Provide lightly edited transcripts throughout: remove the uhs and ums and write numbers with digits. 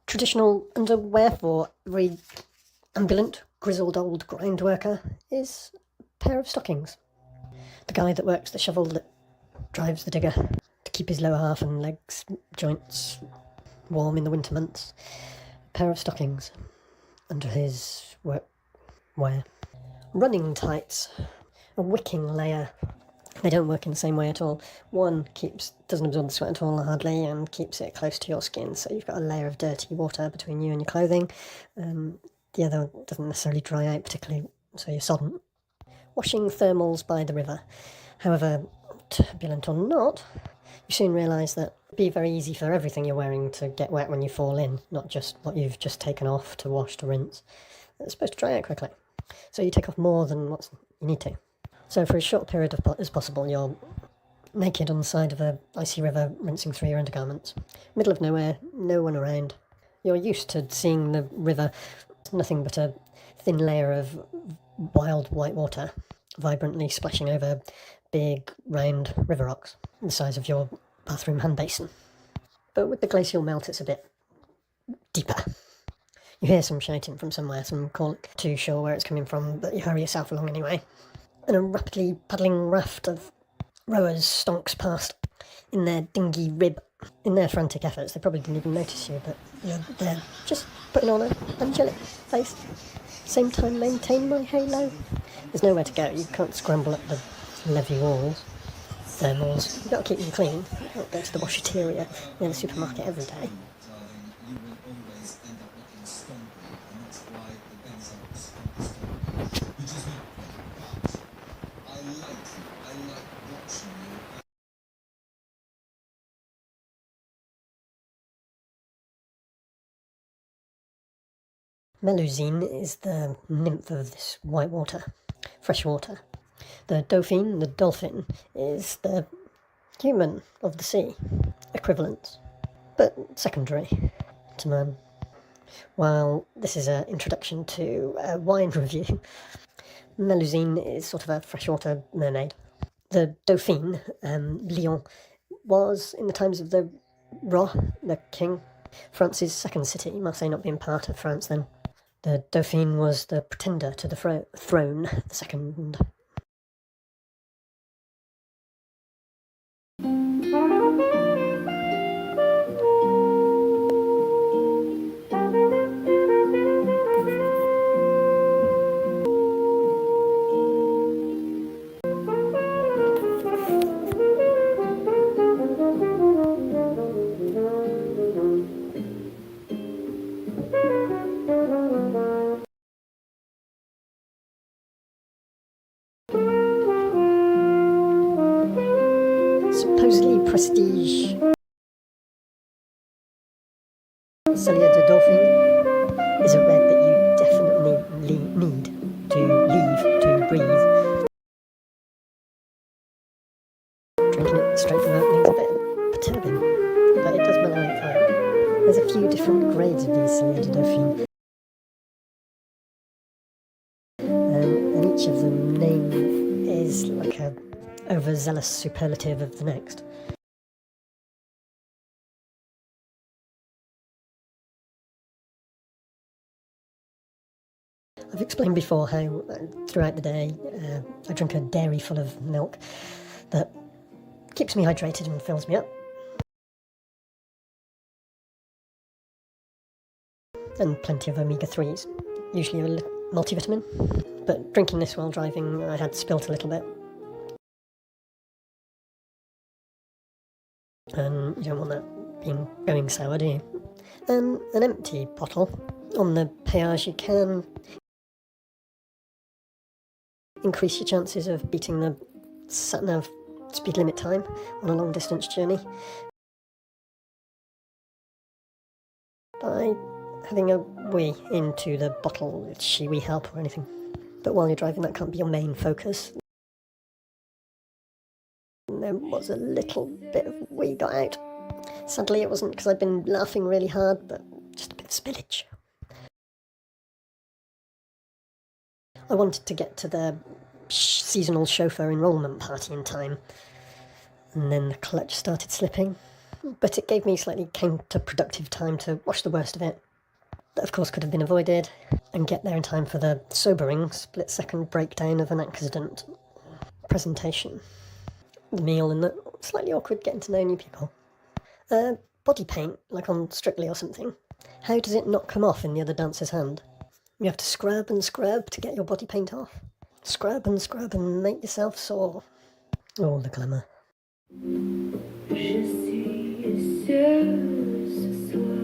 traditional underwear for a very ambulant, grizzled old grind worker is a pair of stockings. The guy that works the shovel that drives the digger to keep his lower half and legs joints warm in the winter months. A pair of stockings under his work wear. Running tights, a wicking layer. They don't work in the same way at all. One doesn't absorb the sweat at all hardly and keeps it close to your skin, so you've got a layer of dirty water between you and your clothing. The other doesn't necessarily dry out particularly, so you're sodden. Washing thermals by the river. However turbulent or not, you soon realise that it'd be very easy for everything you're wearing to get wet when you fall in, not just what you've just taken off to wash to rinse. It's supposed to dry out quickly, so you take off more than what you need to. So for as short a period as possible, you're naked on the side of a icy river, rinsing through your undergarments. Middle of nowhere, no one around. You're used to seeing the river, nothing but a thin layer of wild white water, vibrantly splashing over big, round river rocks, the size of your bathroom hand basin. But with the glacial melt, it's a bit deeper. You hear some shouting from somewhere, some call too sure where it's coming from, but you hurry yourself along anyway. And a rapidly paddling raft of rowers stonks past in their dinghy rib. In their frantic efforts, they probably didn't even notice you, but you're there, just putting on an angelic face. Same time, maintain my halo. There's nowhere to go. You can't scramble up the levee walls. Thermals. You've got to keep them clean. You can't go to the washateria near the supermarket every day. Melusine is the nymph of this white water, fresh water. The Dauphine, the dolphin, is the human of the sea, equivalent, but secondary to man. While this is an introduction to a wine review, Melusine is sort of a freshwater mermaid. The Dauphine, Lyon, was, in the times of the Roi, the king, France's second city, Marseille not being part of France then. The Dauphine was the pretender to the throne, the second. Supposedly prestige. Cellier de Dauphine is a red that you definitely need to leave to breathe. Drinking it straight from the opening is a bit perturbing, but it does mellow out fine. There's a few different grades of these Cellier de Dauphine, and each of them name is like a overzealous superlative of the next. I've explained before how throughout the day I drink a dairy full of milk that keeps me hydrated and fills me up. And plenty of omega-3s, usually a multivitamin. But drinking this while driving, I had spilt a little bit. And you don't want that going sour, do you? And an empty bottle. On the péage you can increase your chances of beating the sat-nav speed limit time on a long distance journey by having a wee into the bottle with shiwi help or anything. But while you're driving, that can't be your main focus. There was a little bit of wee got out. Sadly it wasn't because I'd been laughing really hard, but just a bit of spillage. I wanted to get to the seasonal chauffeur enrolment party in time, and then the clutch started slipping. but it gave me slightly counterproductive time to wash the worst of it. That of course could have been avoided, and get there in time for the sobering split-second breakdown of an accident presentation. The meal and the slightly awkward getting to know new people. Body paint, like on Strictly or something. How does it not come off in the other dancer's hand? You have to scrub and scrub to get your body paint off. Scrub and make yourself sore. Oh, the glamour. Je suis seule ce soir.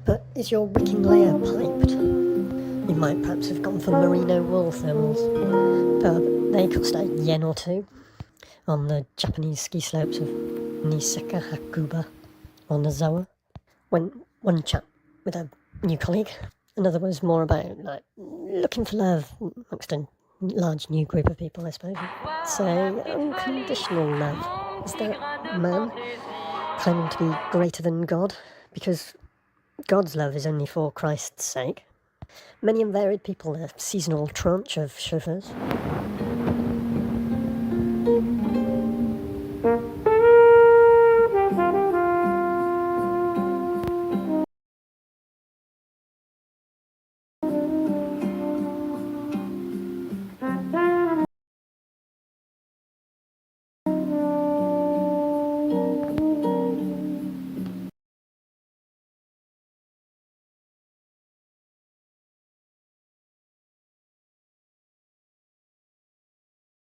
But is your wicking layer piped? You might perhaps have gone for merino wool thermals, but they cost a yen or two on the Japanese ski slopes of Niseka Hakuba or Nozawa. When one chap with a new colleague, another was more about like looking for love amongst a large new group of people, I suppose. Say unconditional love. Is there a man claiming to be greater than God? Because God's love is only for Christ's sake. Many and varied people, a seasonal tranche of chauffeurs.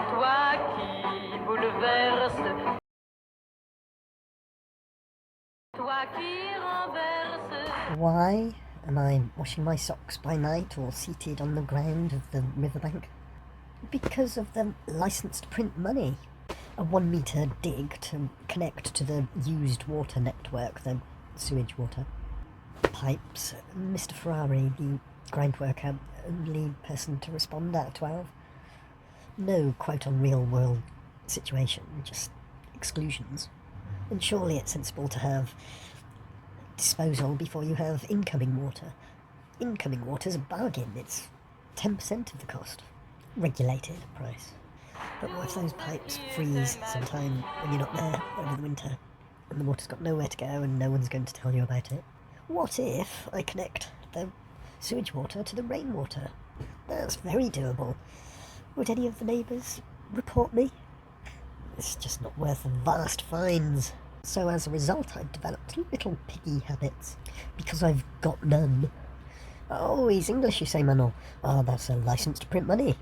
Toi qui bouleverse, toi qui renverse. Why am I washing my socks by night or seated on the ground of the riverbank? Because of the licensed print money. A 1 metre dig to connect to the used water network, the sewage water. Pipes. Mr. Ferrari, the ground worker, only person to respond out of 12. No quote on real world situation, just exclusions. And surely it's sensible to have disposal before you have incoming water. Incoming water's a bargain, it's 10% of the cost. Regulated price. But what if those pipes freeze sometime when you're not there over the winter and the water's got nowhere to go and no one's going to tell you about it? What if I connect the sewage water to the rainwater? That's very doable. Would any of the neighbours report me? It's just not worth the vast fines. So as a result, I've developed little piggy habits, because I've got none. Oh, he's English, you say, Manon. Ah, that's a licence to print money.